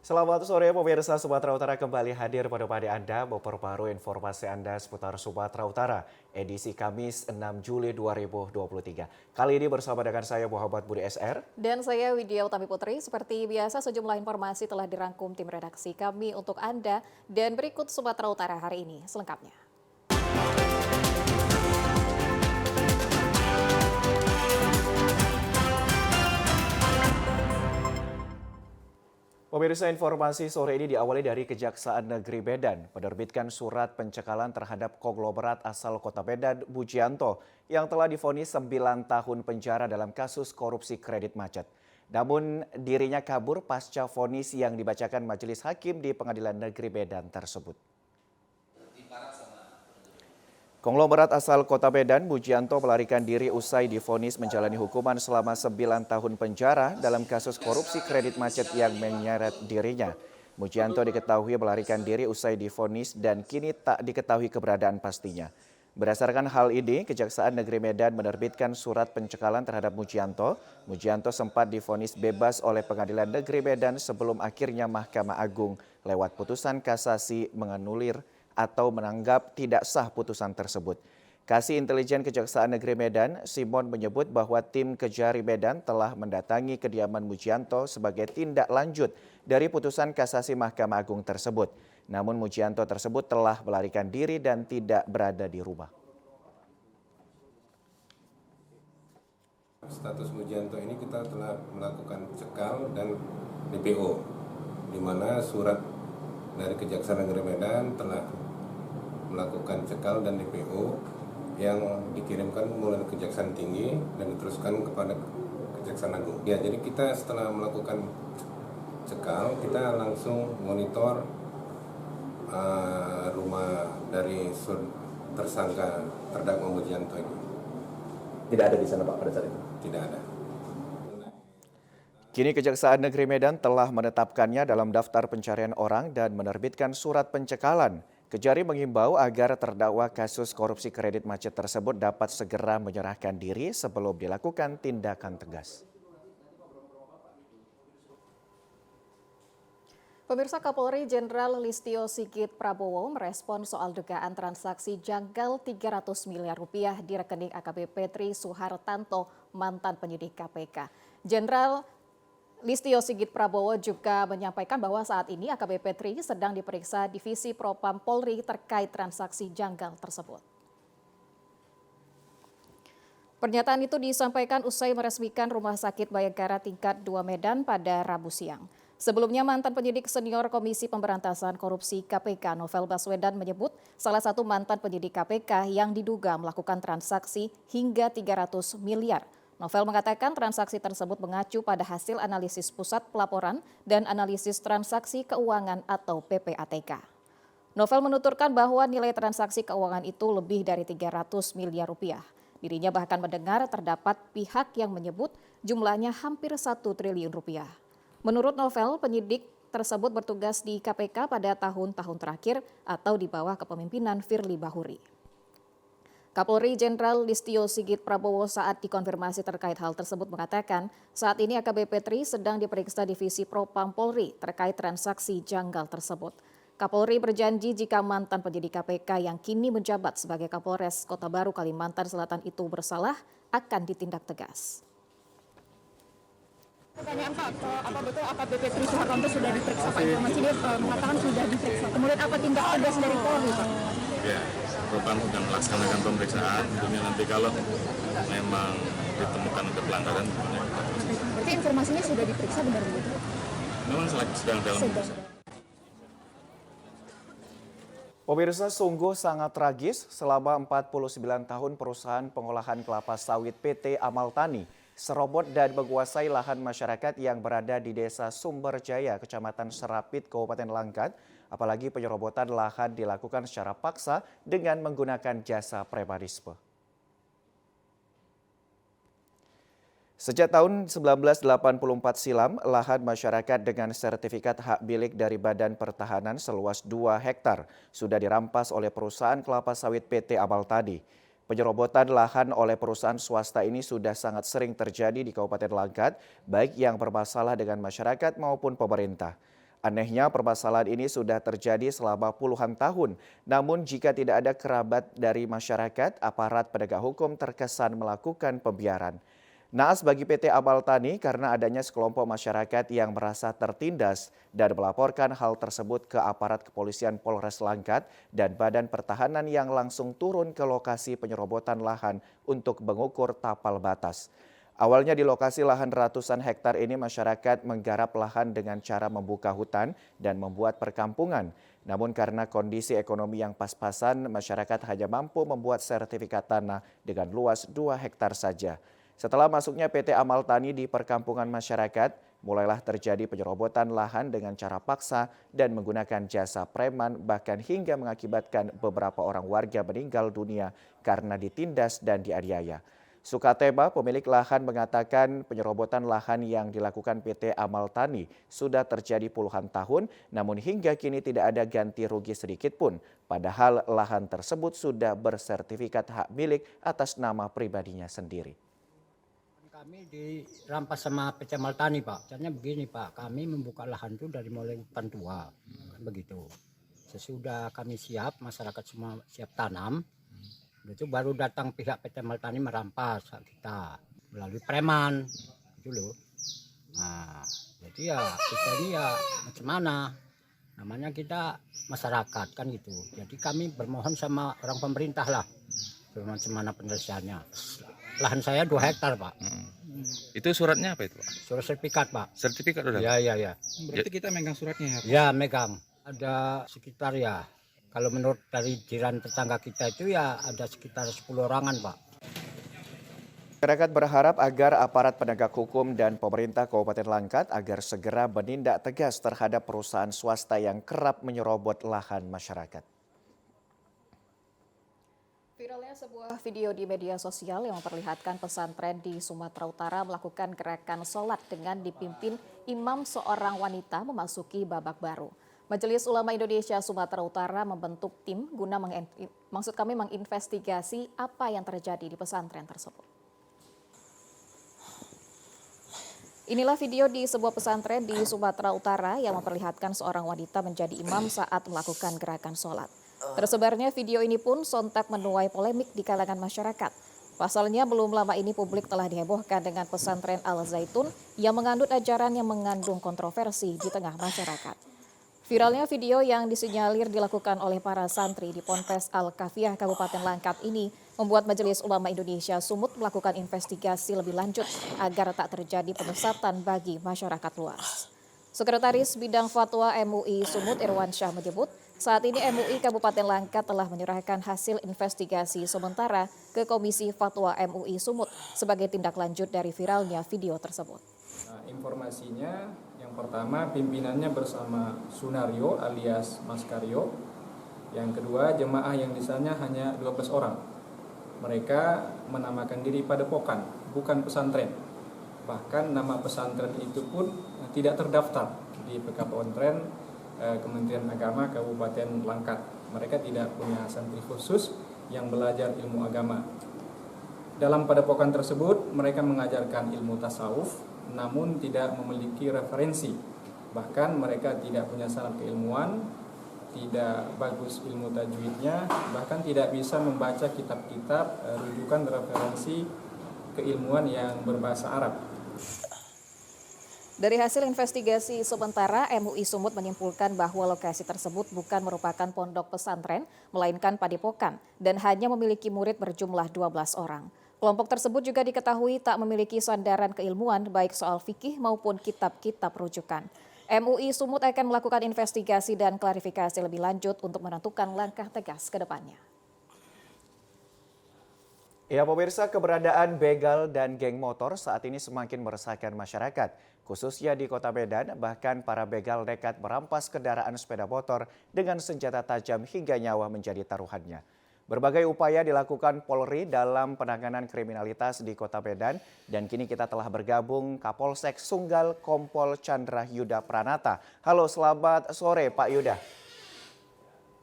Selamat sore pemirsa Sumatera Utara, kembali hadir pada Anda memperbarui informasi Anda seputar Sumatera Utara edisi Kamis 6 Juli 2023. Kali ini bersama dengan saya Muhammad Budi SR. Dan saya Widya Utami Putri. Seperti biasa sejumlah informasi telah dirangkum tim redaksi kami untuk Anda. Dan berikut Sumatera Utara hari ini selengkapnya. Pemirsa, informasi sore ini diawali dari Kejaksaan Negeri Medan menerbitkan surat pencekalan terhadap konglomerat asal Kota Medan, Mujianto, yang telah divonis 9 tahun penjara dalam kasus korupsi kredit macet. Namun dirinya kabur pasca vonis yang dibacakan Majelis Hakim di Pengadilan Negeri Medan tersebut. Konglomerat asal Kota Medan, Mujianto, melarikan diri usai divonis menjalani hukuman selama 9 tahun penjara dalam kasus korupsi kredit macet yang menyeret dirinya. Mujianto diketahui melarikan diri usai divonis dan kini tak diketahui keberadaan pastinya. Berdasarkan hal ini, Kejaksaan Negeri Medan menerbitkan surat pencekalan terhadap Mujianto. Mujianto sempat divonis bebas oleh Pengadilan Negeri Medan sebelum akhirnya Mahkamah Agung lewat putusan kasasi menganulir atau menganggap tidak sah putusan tersebut. Kasih Intelijen Kejaksaan Negeri Medan, Simon, menyebut bahwa tim Kejari Medan telah mendatangi kediaman Mujianto sebagai tindak lanjut dari putusan kasasi Mahkamah Agung tersebut. Namun Mujianto tersebut telah melarikan diri dan tidak berada di rumah. Status Mujianto ini kita telah melakukan cekal dan DPO, di mana surat dari Kejaksaan Negeri Medan telah melakukan cekal dan DPO yang dikirimkan mulai Kejaksaan Tinggi dan diteruskan kepada Kejaksaan Agung. Ya, jadi kita setelah melakukan cekal, kita langsung monitor rumah dari tersangka terdakwa Mujianto ini. Tidak ada di sana Pak pada saat itu? Tidak ada. Kini Kejaksaan Negeri Medan telah menetapkannya dalam daftar pencarian orang dan menerbitkan surat pencekalan. Kejari mengimbau agar terdakwa kasus korupsi kredit macet tersebut dapat segera menyerahkan diri sebelum dilakukan tindakan tegas. Pemirsa, Kapolri Jenderal Listio Sigit Prabowo merespon soal dugaan transaksi janggal 300 miliar rupiah di rekening AKBP Tri Suhartanto, mantan penyidik KPK. Jenderal Listio Sigit Prabowo juga menyampaikan bahwa saat ini AKBP Tri sedang diperiksa Divisi Propam Polri terkait transaksi janggal tersebut. Pernyataan itu disampaikan usai meresmikan Rumah Sakit Bayangkara tingkat 2 Medan pada Rabu siang. Sebelumnya mantan penyidik senior Komisi Pemberantasan Korupsi KPK Novel Baswedan menyebut salah satu mantan penyidik KPK yang diduga melakukan transaksi hingga 300 miliar. Novel mengatakan transaksi tersebut mengacu pada hasil analisis pusat pelaporan dan analisis transaksi keuangan atau PPATK. Novel menuturkan bahwa nilai transaksi keuangan itu lebih dari 300 miliar rupiah. Dirinya bahkan mendengar terdapat pihak yang menyebut jumlahnya hampir 1 triliun rupiah. Menurut Novel, penyidik tersebut bertugas di KPK pada tahun-tahun terakhir atau di bawah kepemimpinan Firly Bahuri. Kapolri Jenderal Listio Sigit Prabowo saat dikonfirmasi terkait hal tersebut mengatakan saat ini AKBP Tri sedang diperiksa Divisi Propam Polri terkait transaksi janggal tersebut. Kapolri berjanji jika mantan penyidik KPK yang kini menjabat sebagai Kapolres Kota Baru Kalimantan Selatan itu bersalah akan ditindak tegas. Pertanyaan Pak, apa betul AKBP Tri Suhartanto sudah diperiksa Pak? Informasi dia mengatakan sudah diperiksa. Kemudian apa tindak tegas dari Polri Pak? Ya, Propam sedang melaksanakan pemeriksaan. Tentunya nanti kalau memang ditemukan ada pelanggaran, Berarti informasinya sudah diperiksa benar begitu? memang sedang dalam pemeriksaan. Pemirsa, sungguh sangat tragis selama 49 tahun perusahaan pengolahan kelapa sawit PT Amal Tani serobot dan menguasai lahan masyarakat yang berada di Desa Sumberjaya, Kecamatan Serapit, Kabupaten Langkat. Apalagi penyerobotan lahan dilakukan secara paksa dengan menggunakan jasa premanisme. Sejak tahun 1984 silam, lahan masyarakat dengan sertifikat hak milik dari Badan Pertahanan seluas 2 hektar sudah dirampas oleh perusahaan kelapa sawit PT Amal Tani. Penyerobotan lahan oleh perusahaan swasta ini sudah sangat sering terjadi di Kabupaten Langkat, baik yang bermasalah dengan masyarakat maupun pemerintah. Anehnya, permasalahan ini sudah terjadi selama puluhan tahun. Namun jika tidak ada kerabat dari masyarakat, aparat penegak hukum terkesan melakukan pembiaran. Naas bagi PT Amal Tani karena adanya sekelompok masyarakat yang merasa tertindas dan melaporkan hal tersebut ke aparat kepolisian Polres Langkat dan Badan Pertahanan yang langsung turun ke lokasi penyerobotan lahan untuk mengukur tapal batas. Awalnya di lokasi lahan ratusan hektar ini masyarakat menggarap lahan dengan cara membuka hutan dan membuat perkampungan. Namun karena kondisi ekonomi yang pas-pasan, masyarakat hanya mampu membuat sertifikat tanah dengan luas 2 hektar saja. Setelah masuknya PT Amal Tani di perkampungan masyarakat, mulailah terjadi penyerobotan lahan dengan cara paksa dan menggunakan jasa preman bahkan hingga mengakibatkan beberapa orang warga meninggal dunia karena ditindas dan dianiaya. Sukateba, pemilik lahan mengatakan penyerobotan lahan yang dilakukan PT Amal Tani sudah terjadi puluhan tahun, namun hingga kini tidak ada ganti rugi sedikit pun. Padahal lahan tersebut sudah bersertifikat hak milik atas nama pribadinya sendiri. Kami dirampas sama PT Amal Tani, Pak. Caranya begini, Pak. Kami membuka lahan itu dari mulai hutan tua, kan begitu. Sesudah kami siap, masyarakat semua siap tanam, itu baru datang pihak PT Amal Tani merampas hak kita melalui preman, gitu loh. Nah, jadi ya kita ini ya macam mana? Namanya kita masyarakat kan gitu. Jadi kami bermohon sama orang pemerintah lah, macam mana penyelesaiannya. Lahan saya 2 hektar, Pak. Itu suratnya apa itu, Pak? Surat sertifikat, Pak. Sertifikat udah? Ya. Berarti kita megang suratnya ya, Pak? Ya, megang. Ada sekitar ya, kalau menurut dari jiran tetangga kita itu ya ada sekitar 10 orangan, Pak. Masyarakat berharap agar aparat penegak hukum dan pemerintah Kabupaten Langkat agar segera menindak tegas terhadap perusahaan swasta yang kerap menyerobot lahan masyarakat. Viralnya sebuah video di media sosial yang memperlihatkan pesantren di Sumatera Utara melakukan gerakan sholat dengan dipimpin imam seorang wanita memasuki babak baru. Majelis Ulama Indonesia Sumatera Utara membentuk tim guna menginvestigasi apa yang terjadi di pesantren tersebut. Inilah video di sebuah pesantren di Sumatera Utara yang memperlihatkan seorang wanita menjadi imam saat melakukan gerakan sholat. Tersebarnya video ini pun sontak menuai polemik di kalangan masyarakat. Pasalnya belum lama ini publik telah dihebohkan dengan pesantren Al-Zaitun yang mengandung ajaran yang mengandung kontroversi di tengah masyarakat. Viralnya video yang disinyalir dilakukan oleh para santri di Ponpes Al-Kafiah Kabupaten Langkat ini membuat Majelis Ulama Indonesia Sumut melakukan investigasi lebih lanjut agar tak terjadi penyesatan bagi masyarakat luas. Sekretaris Bidang Fatwa MUI Sumut Irwansyah menyebut, saat ini MUI Kabupaten Langkat telah menyerahkan hasil investigasi sementara ke Komisi Fatwa MUI Sumut sebagai tindak lanjut dari viralnya video tersebut. Informasinya yang pertama pimpinannya bersama Sunario alias Mas Karyo. Yang kedua jemaah yang di sana hanya 12 orang. Mereka menamakan diri Padepokan, bukan pesantren. Bahkan nama pesantren itu pun tidak terdaftar di PKPOntren Kementerian Agama Kabupaten Langkat. Mereka tidak punya santri khusus yang belajar ilmu agama. Dalam padepokan tersebut mereka mengajarkan ilmu tasawuf namun tidak memiliki referensi. Bahkan mereka tidak punya sanad keilmuan, tidak bagus ilmu tajwidnya, bahkan tidak bisa membaca kitab-kitab rujukan referensi keilmuan yang berbahasa Arab. Dari hasil investigasi sementara, MUI Sumut menyimpulkan bahwa lokasi tersebut bukan merupakan pondok pesantren, melainkan padepokan, dan hanya memiliki murid berjumlah 12 orang. Kelompok tersebut juga diketahui tak memiliki sandaran keilmuan baik soal fikih maupun kitab-kitab rujukan. MUI Sumut akan melakukan investigasi dan klarifikasi lebih lanjut untuk menentukan langkah tegas ke depannya. Ya pemirsa, keberadaan begal dan geng motor saat ini semakin meresahkan masyarakat, khususnya di Kota Medan. Bahkan para begal nekat merampas kendaraan sepeda motor dengan senjata tajam hingga nyawa menjadi taruhannya. Berbagai upaya dilakukan Polri dalam penanganan kriminalitas di Kota Medan dan kini kita telah bergabung Kapolsek Sunggal Kompol Chandra Yuda Pranata. Halo, selamat sore Pak Yuda.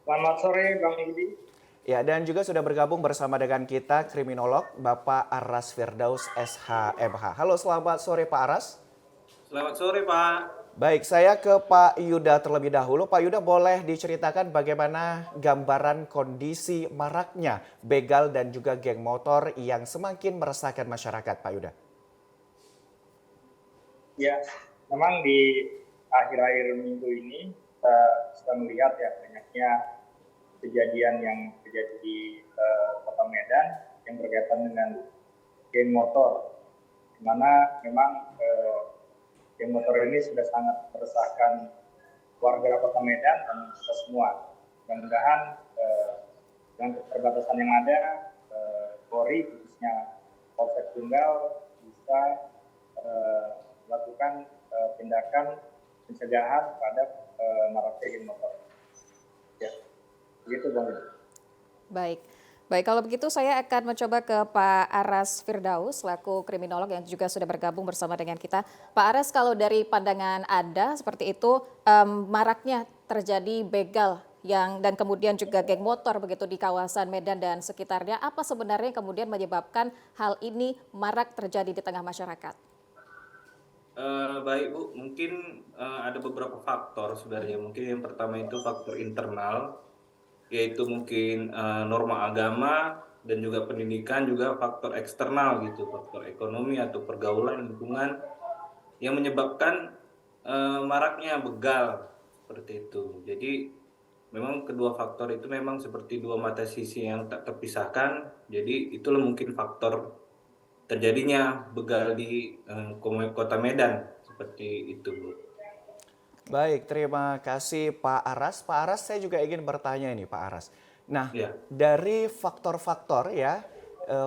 Selamat sore Bang Yudi. Ya, dan juga sudah bergabung bersama dengan kita kriminolog Bapak Aras Firdaus SHMH. Halo, selamat sore Pak Aras. Selamat sore Pak. Baik, saya ke Pak Yuda terlebih dahulu. Pak Yuda, boleh diceritakan bagaimana gambaran kondisi maraknya begal dan juga geng motor yang semakin meresahkan masyarakat, Pak Yuda? Ya, memang di akhir-akhir minggu ini kita sudah melihat ya banyaknya kejadian yang terjadi di Kota Medan yang berkaitan dengan geng motor, di mana memang geng motor ini sudah sangat meresahkan warga Kota Medan dan kita semua. Mudah-mudahan dengan keterbatasan yang ada, Polri khususnya Polsek Tunggal bisa melakukan tindakan pencegahan pada maraknya geng motor. Ya, begitu Bang. Baik. Baik, kalau begitu saya akan mencoba ke Pak Aras Firdaus, selaku kriminolog yang juga sudah bergabung bersama dengan kita. Pak Aras, kalau dari pandangan Anda seperti itu, maraknya terjadi begal dan kemudian juga geng motor begitu di kawasan Medan dan sekitarnya, apa sebenarnya yang kemudian menyebabkan hal ini marak terjadi di tengah masyarakat? Baik Bu, mungkin ada beberapa faktor sebenarnya. Mungkin yang pertama itu faktor internal, yaitu mungkin norma agama dan juga pendidikan, juga faktor eksternal gitu, faktor ekonomi atau pergaulan lingkungan yang menyebabkan maraknya begal seperti itu. Jadi memang kedua faktor itu memang seperti dua mata sisi yang tak terpisahkan. Jadi itulah mungkin faktor terjadinya begal di Kota Medan seperti itu Bu. Baik, terima kasih Pak Aras. Pak Aras, saya juga ingin bertanya ini Pak Aras. Nah, Ya. dari faktor-faktor ya,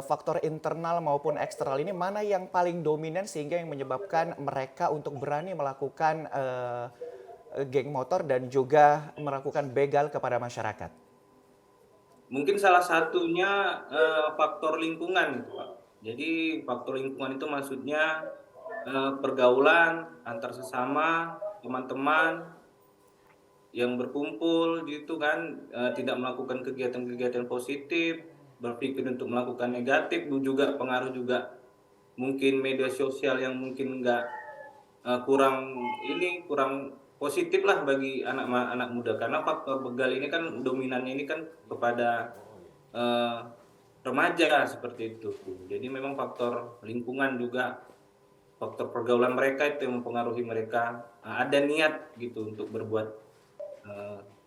faktor internal maupun eksternal ini mana yang paling dominan sehingga yang menyebabkan mereka untuk berani melakukan geng motor dan juga melakukan begal kepada masyarakat? Mungkin salah satunya faktor lingkungan, Pak. Jadi faktor lingkungan itu maksudnya pergaulan antar sesama, teman-teman yang berkumpul gitu kan, tidak melakukan kegiatan-kegiatan positif, berpikir untuk melakukan negatif, juga pengaruh juga mungkin media sosial yang mungkin kurang positif lah bagi anak muda, karena faktor begal ini kan dominannya ini kan kepada remaja seperti itu. Jadi memang faktor lingkungan juga, faktor pergaulan mereka itu yang mempengaruhi mereka ada niat gitu untuk berbuat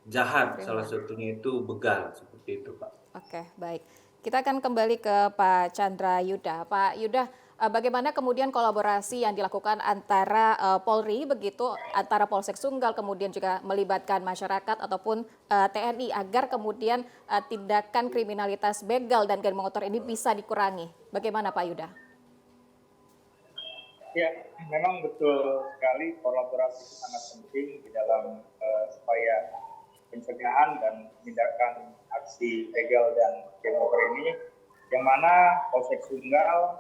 jahat. Salah satunya itu begal seperti itu Pak. Oke, baik. Kita akan kembali ke Pak Chandra Yuda. Pak Yuda, bagaimana kemudian kolaborasi yang dilakukan antara Polri begitu, antara Polsek Sunggal kemudian juga melibatkan masyarakat ataupun TNI agar kemudian tindakan kriminalitas begal dan geng motor ini bisa dikurangi. Bagaimana Pak Yuda? Ya, memang betul sekali kolaborasi itu sangat penting di dalam supaya pencegahan dan tindakan aksi begal dan geng motor ini, yang mana Polsek Sunggal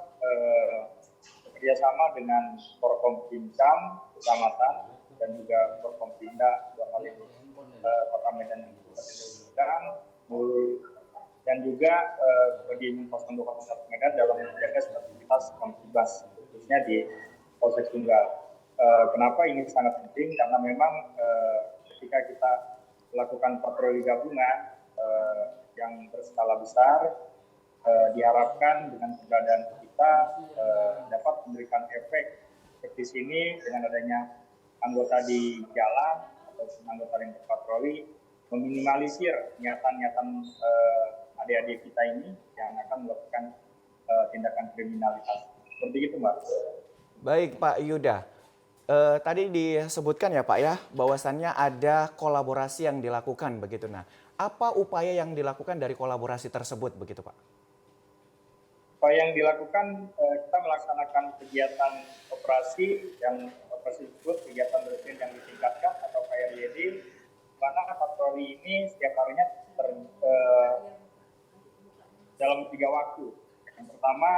bekerjasama dengan Forkompimcam Kecamatan dan juga Forkompinda Kota Medan dan juga Kodim 0201 Medan dalam menjaga stabilitas kontibas khususnya di Polsek Sunggal. Kenapa ini sangat penting? Karena memang ketika kita melakukan patroli gabungan yang berskala besar, diharapkan dengan keberadaan kita dapat memberikan efek seperti sini dengan adanya anggota di jalan atau anggota yang berpatroli, meminimalisir niatan-niatan adik-adik kita ini yang akan melakukan tindakan kriminalitas. Seperti itu, Mbak. Baik Pak Yuda, tadi disebutkan ya Pak ya, bahwasannya ada kolaborasi yang dilakukan begitu. Nah, apa upaya yang dilakukan dari kolaborasi tersebut begitu Pak? Upaya yang dilakukan, kita melaksanakan kegiatan operasi tersebut, kegiatan rutin yang ditingkatkan atau KRYD, mana patroli ini setiap harinya dalam 3 waktu. Yang pertama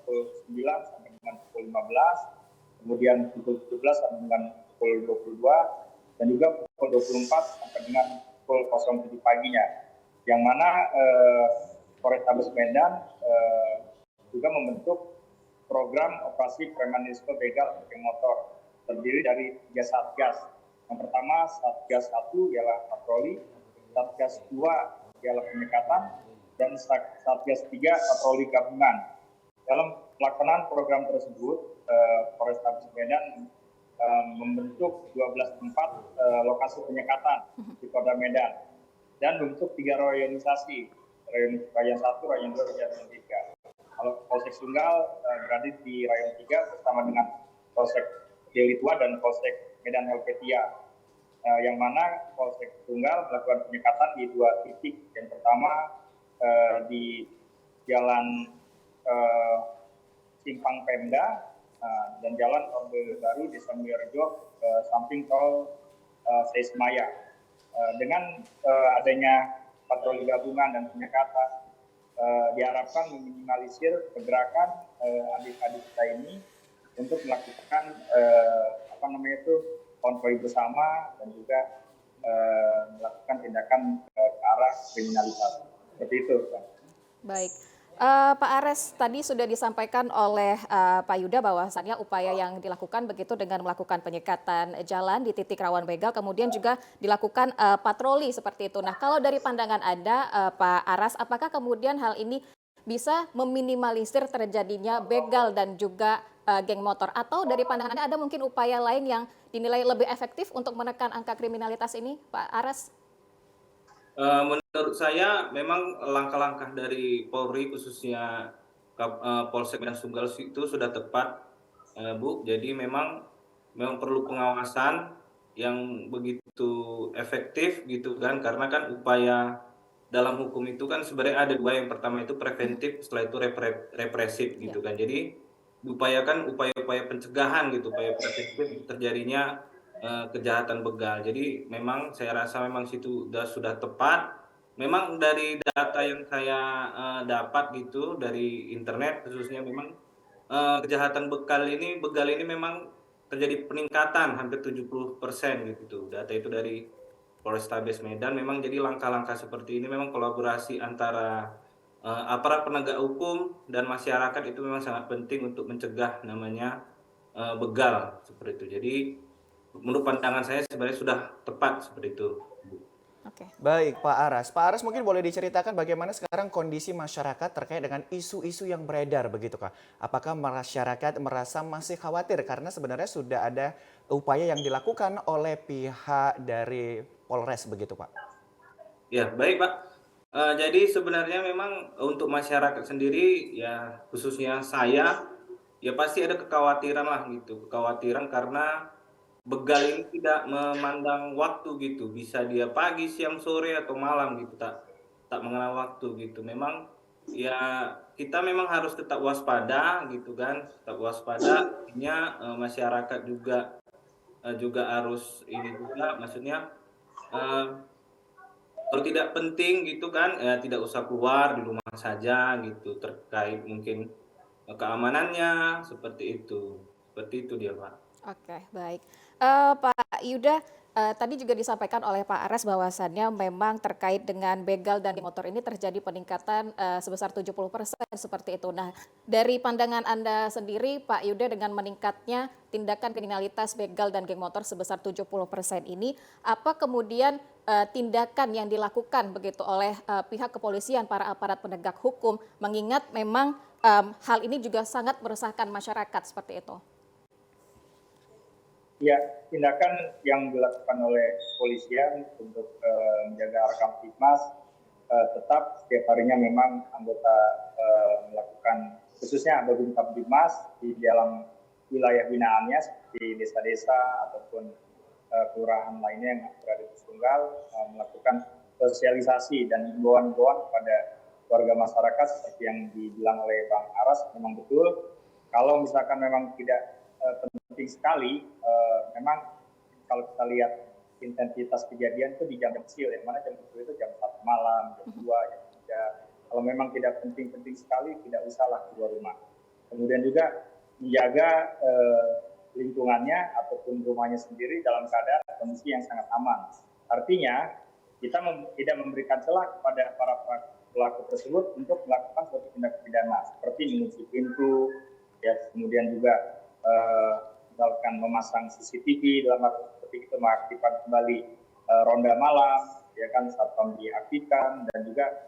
pukul 9 sampai dengan pukul 15, kemudian pukul 17 sampai dengan pukul 22, dan juga pukul 24 sampai dengan pukul 07 paginya. Yang mana Polrestabes Medan juga membentuk program operasi premanisme begal geng motor, terdiri dari 3 satgas. Yang pertama, Satgas 1 ialah patroli, Satgas 2 ialah penyekatan, dan Satgas 3 patroli gabungan. Dalam pelaksanaan program tersebut, Polrestabes Medan membentuk 12 tempat lokasi penyekatan di Kota Medan dan membentuk 3 reorganisasi, Rayon 1, Rayon 2, dan Rayon 3. Kalau Polsek Sunggal berada di Rayon 3 bersama dengan Polsek Deli Tua dan Polsek Medan Helvetia, yang mana Polsek Sunggal melakukan penyekatan di 2 titik. Yang pertama di Jalan Simpang Pemda dan Jalan Orde Baru Desa Mulyorejo samping tol Seismaya. Dengan adanya patroli gabungan dan penyekatan, diharapkan meminimalisir pergerakan adik-adik kita ini untuk melakukan konvoi bersama dan juga melakukan tindakan ke arah kriminalisasi. Seperti itu, Pak. Baik. Pak Ares, tadi sudah disampaikan oleh Pak Yuda bahwasannya upaya yang dilakukan begitu dengan melakukan penyekatan jalan di titik rawan begal, kemudian juga dilakukan patroli seperti itu. Nah, kalau dari pandangan Anda, Pak Ares, apakah kemudian hal ini bisa meminimalisir terjadinya begal dan juga geng motor? Atau dari pandangan Anda ada mungkin upaya lain yang dinilai lebih efektif untuk menekan angka kriminalitas ini, Pak Ares? Menurut saya memang langkah-langkah dari Polri khususnya Polsek Medan Sunggal itu sudah tepat, Bu. Jadi memang perlu pengawasan yang begitu efektif gitu kan, karena kan upaya dalam hukum itu kan sebenarnya ada 2, yang pertama itu preventif, setelah itu represif gitu kan. Jadi diupayakan upaya-upaya pencegahan gitu, upaya preventif terjadinya kejahatan begal. Jadi memang saya rasa memang situ sudah tepat. Memang dari data yang saya dapat gitu dari internet khususnya, memang kejahatan begal ini memang terjadi peningkatan hampir 70% gitu. Data itu dari Polrestabes Medan. Memang jadi langkah-langkah seperti ini memang kolaborasi antara aparat penegak hukum dan masyarakat itu memang sangat penting untuk mencegah namanya begal seperti itu. Jadi menurut pandangan saya sebenarnya sudah tepat seperti itu, Bu. Oke. Baik, Pak Aras. Pak Aras, mungkin boleh diceritakan bagaimana sekarang kondisi masyarakat terkait dengan isu-isu yang beredar begitu, Kak? Apakah masyarakat merasa masih khawatir karena sebenarnya sudah ada upaya yang dilakukan oleh pihak dari Polres begitu, Pak? Ya, baik, Pak. Jadi sebenarnya memang untuk masyarakat sendiri ya khususnya saya ya pasti ada kekhawatiran lah gitu. Kekhawatiran karena begal ini tidak memandang waktu gitu. Bisa dia pagi, siang, sore atau malam gitu, tak mengenal waktu gitu. Memang ya kita memang harus tetap waspada gitu kan. Tetap waspada, artinya masyarakat juga harus ini juga, maksudnya kalau tidak penting gitu kan, ya tidak usah keluar, di rumah saja gitu, terkait mungkin keamanannya seperti itu. Seperti itu dia, Pak. Oke, baik. Pak Yuda, tadi juga disampaikan oleh Pak Ares bahwasannya memang terkait dengan begal dan geng motor ini terjadi peningkatan sebesar 70% seperti itu. Nah, dari pandangan Anda sendiri, Pak Yuda, dengan meningkatnya tindakan kriminalitas begal dan geng motor sebesar 70% ini, apa kemudian tindakan yang dilakukan begitu oleh pihak kepolisian, para aparat penegak hukum, mengingat memang hal ini juga sangat meresahkan masyarakat seperti itu? Ya, tindakan yang dilakukan oleh kepolisian untuk menjaga Kamtibmas tetap setiap harinya memang anggota melakukan, khususnya anggota Kamtibmas di dalam wilayah binaannya seperti desa-desa ataupun kelurahan lainnya yang berada di Sunggal, melakukan sosialisasi dan himbauan-himbauan kepada warga masyarakat seperti yang dibilang oleh Bang Aras. Memang betul, kalau misalkan memang tidak penting sekali, memang kalau kita lihat intensitas kejadian itu di jam kecil, yang mana jam kecil itu jam 1 malam, jam 2, jam 3. Kalau memang tidak penting-penting sekali, tidak usahlah keluar rumah. Kemudian juga menjaga lingkungannya ataupun rumahnya sendiri dalam keadaan kondisi yang sangat aman. Artinya, kita tidak memberikan celah kepada para pelaku tersebut untuk melakukan suatu tindak pidana, seperti mengunci pintu, ya, kemudian juga misalkan akan memasang CCTV dalam arti seperti itu, mengaktifkan kembali ronda malam, ya kan, satpam diaktifkan, dan juga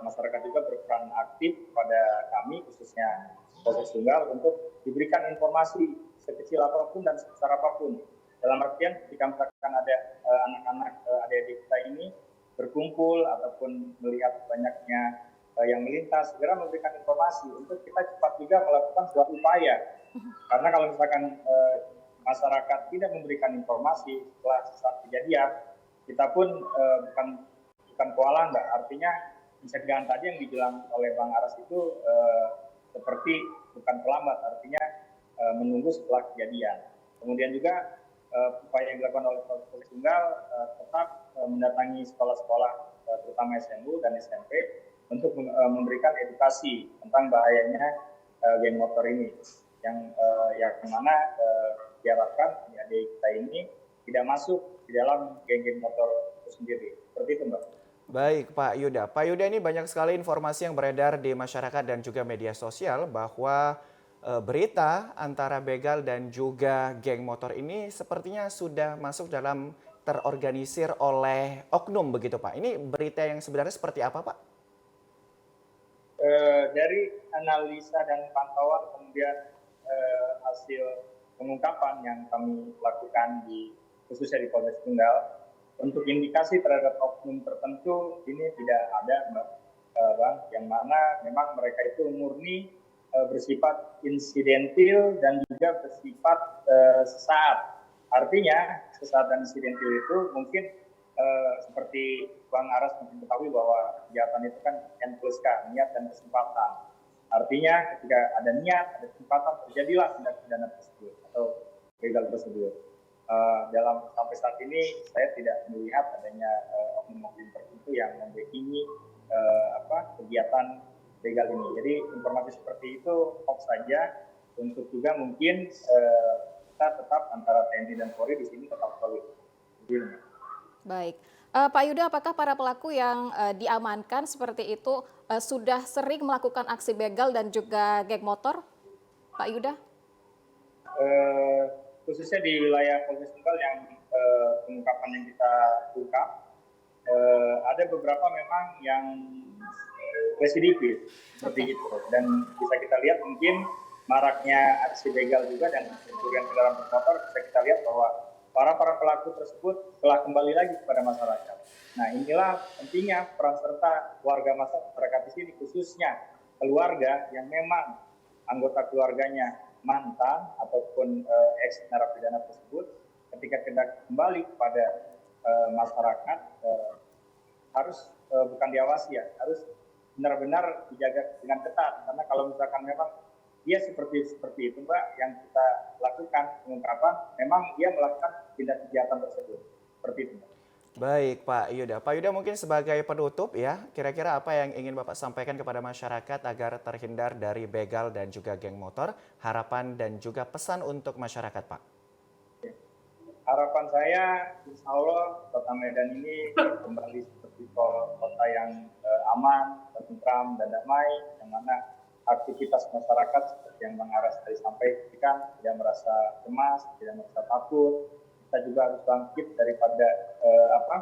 masyarakat juga berperan aktif pada kami khususnya Polsek Tunggal untuk diberikan informasi sekecil apapun dan sebesar apapun. Dalam artian ketika misalkan ada anak-anak adik-adik kita ini berkumpul ataupun melihat banyaknya yang melintas, segera memberikan informasi untuk kita cepat juga melakukan suatu upaya. Karena kalau misalkan masyarakat tidak memberikan informasi setelah saat kejadian, kita pun bukan kewalahan, Mbak. Artinya pencegahan tadi yang dibilang oleh Bang Aras itu seperti bukan terlambat, artinya menunggu setelah kejadian. Kemudian juga upaya yang dilakukan oleh Polsek Tunggal tetap mendatangi sekolah-sekolah terutama SMU dan SMP untuk memberikan edukasi tentang bahayanya geng motor ini, yang mana diharapkan adik kita ini tidak masuk di dalam geng-geng motor itu sendiri. Seperti itu, Mbak. Baik, Pak Yuda. Pak Yuda, ini banyak sekali informasi yang beredar di masyarakat dan juga media sosial bahwa berita antara begal dan juga geng motor ini sepertinya sudah masuk dalam terorganisir oleh oknum begitu, Pak. Ini berita yang sebenarnya seperti apa, Pak? Dari analisa dan pantauan kemudian hasil pengungkapan yang kami lakukan khususnya di Polsek Tunggal, untuk indikasi terhadap oknum tertentu ini tidak ada, Mbak, Bang, yang mana memang mereka itu murni bersifat insidentil dan juga bersifat sesaat. Artinya sesaat dan insidentil itu mungkin seperti Bang Aras mungkin ketahui bahwa kejahatan itu kan N+K, niat dan kesempatan. Artinya ketika ada niat, ada kesempatan, terjadilah tindak pidana tersebut atau begal tersebut. Sampai saat ini saya tidak melihat adanya oknum-oknum tertentu yang membackingi kegiatan begal ini. Jadi informasi seperti itu hoax saja, untuk juga mungkin kita tetap antara TNI dan Polri di sini tetap solid. Baik. Pak Yuda, apakah para pelaku yang diamankan seperti itu sudah sering melakukan aksi begal dan juga geng motor, Pak Yuda? Khususnya di wilayah Polsek Tunggal yang pengungkapan yang kita ungkap, ada beberapa memang yang residivis seperti itu, dan bisa kita lihat mungkin maraknya aksi begal juga dan pencurian kendaraan bermotor, bisa kita lihat bahwa para pelaku tersebut telah kembali lagi kepada masyarakat. Nah, inilah pentingnya peran serta warga masyarakat di sini, khususnya keluarga yang memang anggota keluarganya mantan ataupun ex narapidana tersebut, ketika kembali kepada masyarakat harus bukan diawasi ya, harus benar-benar dijaga dengan ketat. Karena kalau misalkan memang dia seperti itu, Mbak, yang kita lakukan pengungkapan, memang dia melakukan tindak kejahatan tersebut. Seperti itu, Mbak. Baik, Pak Yuda. Pak Yuda, mungkin sebagai penutup ya, kira-kira apa yang ingin Bapak sampaikan kepada masyarakat agar terhindar dari begal dan juga geng motor, harapan dan juga pesan untuk masyarakat, Pak? Harapan saya, insya Allah Kota Medan ini kembali seperti kota yang aman, tentram, dan damai, yang mana aktivitas masyarakat seperti yang Bang Aras tadi sampaikan, tidak merasa cemas, tidak merasa takut. Kita juga harus bangkit daripada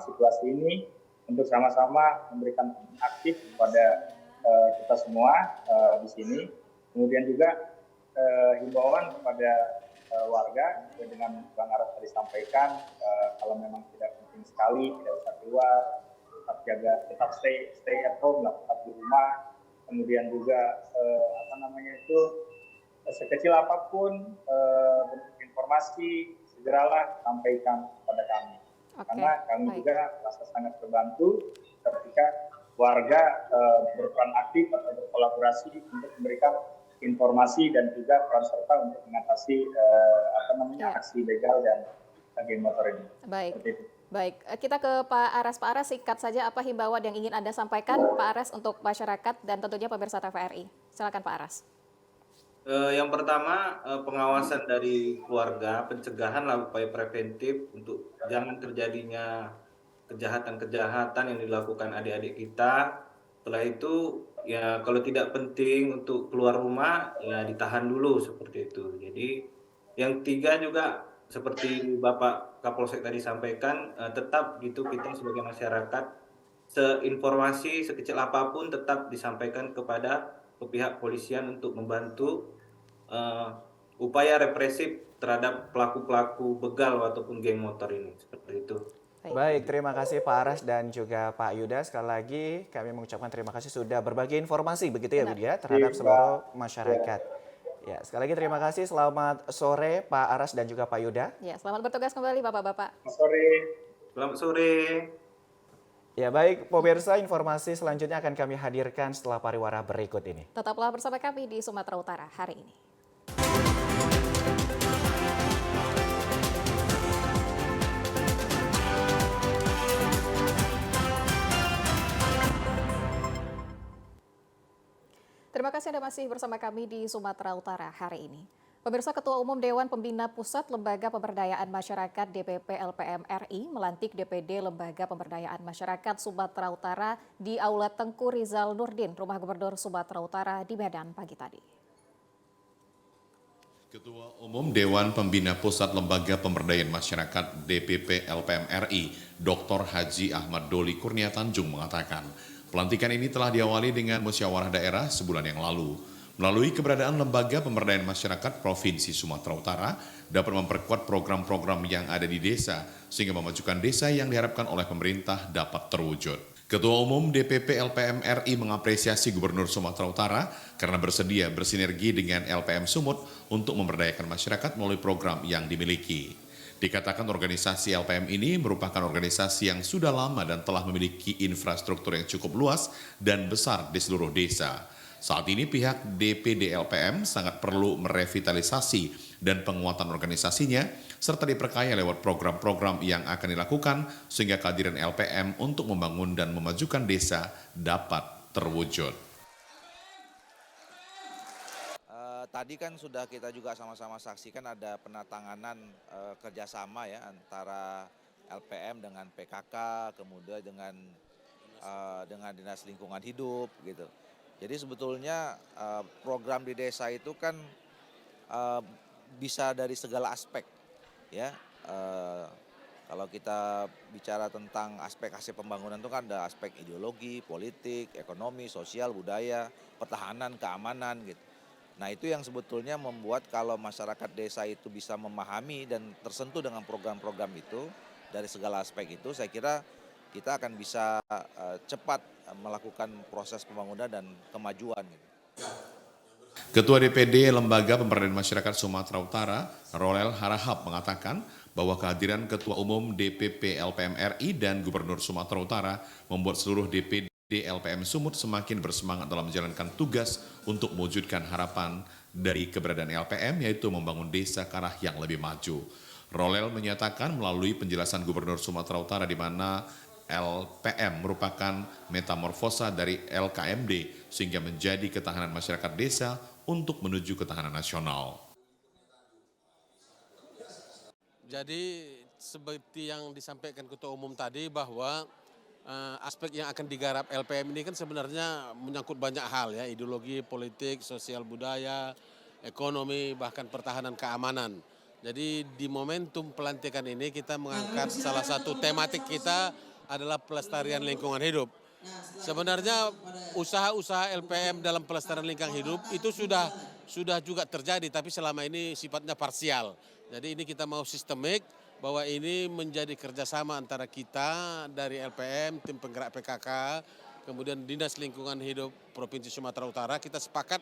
situasi ini untuk sama-sama memberikan aktif kepada kita semua di sini. Kemudian juga himbauan kepada warga dengan Bang Aras tadi sampaikan, kalau memang tidak penting sekali, tidak usah keluar, tetap stay at home, tetap di rumah. Kemudian juga sekecil apapun bentuk informasi, segeralah sampaikan kepada kami. Karena kami juga merasa sangat terbantu ketika warga berperan aktif atau berkolaborasi untuk memberikan informasi dan juga peran serta untuk mengatasi aksi begal dan geng motor ini. Baik, kita ke Pak Aras. Pak Aras, singkat saja apa himbauan yang ingin Anda sampaikan, Pak Aras, untuk masyarakat dan tentunya pemirsa TVRI. Silakan, Pak Aras. Yang pertama, pengawasan dari keluarga, pencegahan lah, upaya preventif untuk jangan terjadinya kejahatan-kejahatan yang dilakukan adik-adik kita. Setelah itu, ya kalau tidak penting untuk keluar rumah, ya ditahan dulu seperti itu. Jadi Yang tiga juga seperti Bapak Kapolsek tadi sampaikan, tetap gitu kita sebagai masyarakat seinformasi sekecil apapun tetap disampaikan kepada pihak polisian untuk membantu upaya represif terhadap pelaku-pelaku begal ataupun geng motor ini, seperti itu. Baik, terima kasih Pak Aras dan juga Pak Yuda. Sekali lagi kami mengucapkan terima kasih sudah berbagi informasi begitu ya Bu ya terhadap seluruh masyarakat. Ya, sekali lagi terima kasih. Selamat sore Pak Aras dan juga Pak Yuda. Ya, selamat bertugas kembali Bapak-bapak. Selamat sore. Ya baik, pemirsa, informasi selanjutnya akan kami hadirkan setelah pariwara berikut ini. Tetaplah bersama kami di Sumatera Utara hari ini. Terima kasih Anda masih bersama kami di Sumatera Utara hari ini. Pemirsa, Ketua Umum Dewan Pembina Pusat Lembaga Pemberdayaan Masyarakat DPP LPM RI melantik DPD Lembaga Pemberdayaan Masyarakat Sumatera Utara di Aula Tengku Rizal Nurdin, Rumah Gubernur Sumatera Utara di Medan pagi tadi. Ketua Umum Dewan Pembina Pusat Lembaga Pemberdayaan Masyarakat DPP LPM RI, Dr. Haji Ahmad Doli Kurnia Tanjung mengatakan, pelantikan ini telah diawali dengan musyawarah daerah sebulan yang lalu. Melalui keberadaan Lembaga Pemberdayaan Masyarakat Provinsi Sumatera Utara dapat memperkuat program-program yang ada di desa sehingga memajukan desa yang diharapkan oleh pemerintah dapat terwujud. Ketua Umum DPP LPM RI mengapresiasi Gubernur Sumatera Utara karena bersedia bersinergi dengan LPM Sumut untuk memberdayakan masyarakat melalui program yang dimiliki. Dikatakan organisasi LPM ini merupakan organisasi yang sudah lama dan telah memiliki infrastruktur yang cukup luas dan besar di seluruh desa. Saat ini pihak DPD LPM sangat perlu merevitalisasi dan penguatan organisasinya serta diperkaya lewat program-program yang akan dilakukan sehingga kehadiran LPM untuk membangun dan memajukan desa dapat terwujud. Tadi kan sudah kita juga sama-sama saksikan ada penatanganan kerjasama ya antara LPM dengan PKK, kemudian dengan Dinas Lingkungan Hidup gitu. Jadi sebetulnya program di desa itu kan bisa dari segala aspek ya. Kalau kita bicara tentang aspek-aspek pembangunan itu kan ada aspek ideologi, politik, ekonomi, sosial, budaya, pertahanan, keamanan gitu. Nah itu yang sebetulnya membuat kalau masyarakat desa itu bisa memahami dan tersentuh dengan program-program itu dari segala aspek itu, saya kira kita akan bisa cepat melakukan proses pembangunan dan kemajuan. Ketua DPD Lembaga Pemberdayaan Masyarakat Sumatera Utara, Rolel Harahap mengatakan bahwa kehadiran Ketua Umum DPP LPM RI dan Gubernur Sumatera Utara membuat seluruh DPD LPM Sumut semakin bersemangat dalam menjalankan tugas untuk mewujudkan harapan dari keberadaan LPM, yaitu membangun desa ke arah yang lebih maju. Rolel menyatakan melalui penjelasan Gubernur Sumatera Utara di mana LPM merupakan metamorfosa dari LKMD sehingga menjadi ketahanan masyarakat desa untuk menuju ketahanan nasional. Jadi seperti yang disampaikan Ketua Umum tadi bahwa aspek yang akan digarap LPM ini kan sebenarnya menyangkut banyak hal ya, ideologi, politik, sosial, budaya, ekonomi, bahkan pertahanan keamanan. Jadi di momentum pelantikan ini kita mengangkat salah satu tematik kita adalah pelestarian lingkungan hidup. Sebenarnya usaha-usaha LPM dalam pelestarian lingkungan hidup itu sudah juga terjadi, tapi selama ini sifatnya parsial. Jadi ini kita mau sistemik bahwa ini menjadi kerjasama antara kita dari LPM, tim penggerak PKK, kemudian Dinas Lingkungan Hidup Provinsi Sumatera Utara, kita sepakat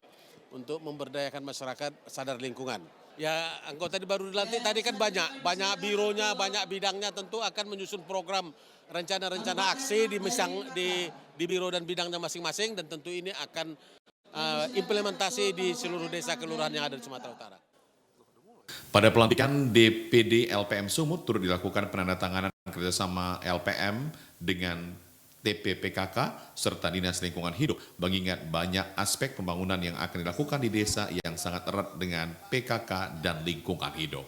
untuk memberdayakan masyarakat sadar lingkungan. Ya anggota baru dilantik tadi kan banyak bironya, banyak bidangnya, tentu akan menyusun program rencana-rencana aksi di biro dan bidangnya masing-masing, dan tentu ini akan implementasi di seluruh desa kelurahan yang ada di Sumatera Utara. Pada pelantikan DPD LPM Sumut turut dilakukan penandatanganan kerjasama LPM dengan TPPKK serta Dinas Lingkungan Hidup, mengingat banyak aspek pembangunan yang akan dilakukan di desa yang sangat erat dengan PKK dan lingkungan hidup.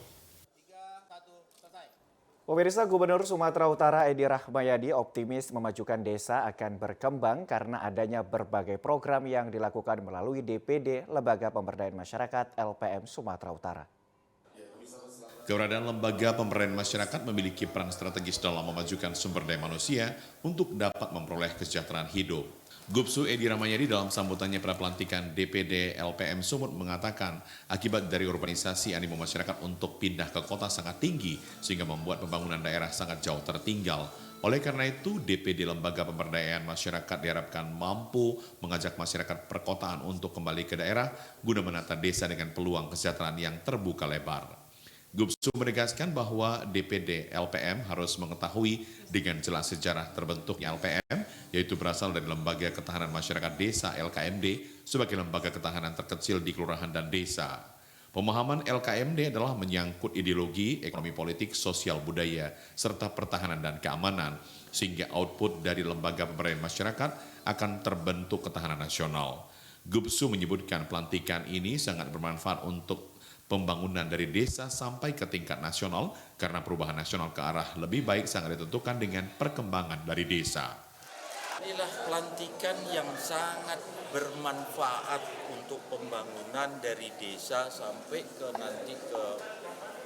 Pemirsa, Gubernur Sumatera Utara Edi Rahmayadi optimis memajukan desa akan berkembang karena adanya berbagai program yang dilakukan melalui DPD Lembaga Pemberdayaan Masyarakat LPM Sumatera Utara. Keberadaan lembaga pemberdayaan masyarakat memiliki peran strategis dalam memajukan sumber daya manusia untuk dapat memperoleh kesejahteraan hidup. Gubsu Edi Ramayadi dalam sambutannya pada pelantikan DPD LPM Sumut mengatakan akibat dari urbanisasi animo masyarakat untuk pindah ke kota sangat tinggi sehingga membuat pembangunan daerah sangat jauh tertinggal. Oleh karena itu, DPD Lembaga Pemberdayaan Masyarakat diharapkan mampu mengajak masyarakat perkotaan untuk kembali ke daerah guna menata desa dengan peluang kesejahteraan yang terbuka lebar. Gubsu menegaskan bahwa DPD LPM harus mengetahui dengan jelas sejarah terbentuknya LPM, yaitu berasal dari Lembaga Ketahanan Masyarakat Desa LKMD sebagai lembaga ketahanan terkecil di kelurahan dan desa. Pemahaman LKMD adalah menyangkut ideologi, ekonomi politik, sosial budaya, serta pertahanan dan keamanan, sehingga output dari lembaga pemberdayaan masyarakat akan terbentuk ketahanan nasional. Gubsu menyebutkan pelantikan ini sangat bermanfaat untuk pembangunan dari desa sampai ke tingkat nasional karena perubahan nasional ke arah lebih baik sangat ditentukan dengan perkembangan dari desa. Inilah pelantikan yang sangat bermanfaat untuk pembangunan dari desa sampai ke nanti ke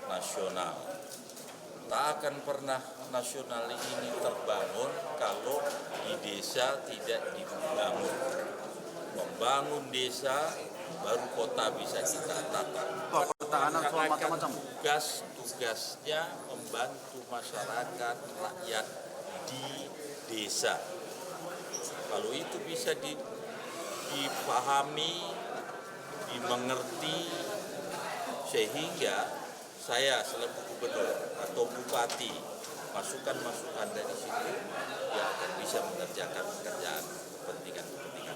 nasional. Tak akan pernah nasional ini terbangun kalau di desa tidak dibangun. Membangun desa baru kota bisa kita tata. Pertahanan soal macam-macam. Tugasnya membantu masyarakat, rakyat di desa. Kalau itu bisa dipahami, dimengerti, sehingga saya selaku gubernur atau bupati masukan-masukan dari situ yang akan bisa mengerjakan pekerjaan kepentingan-kepentingan.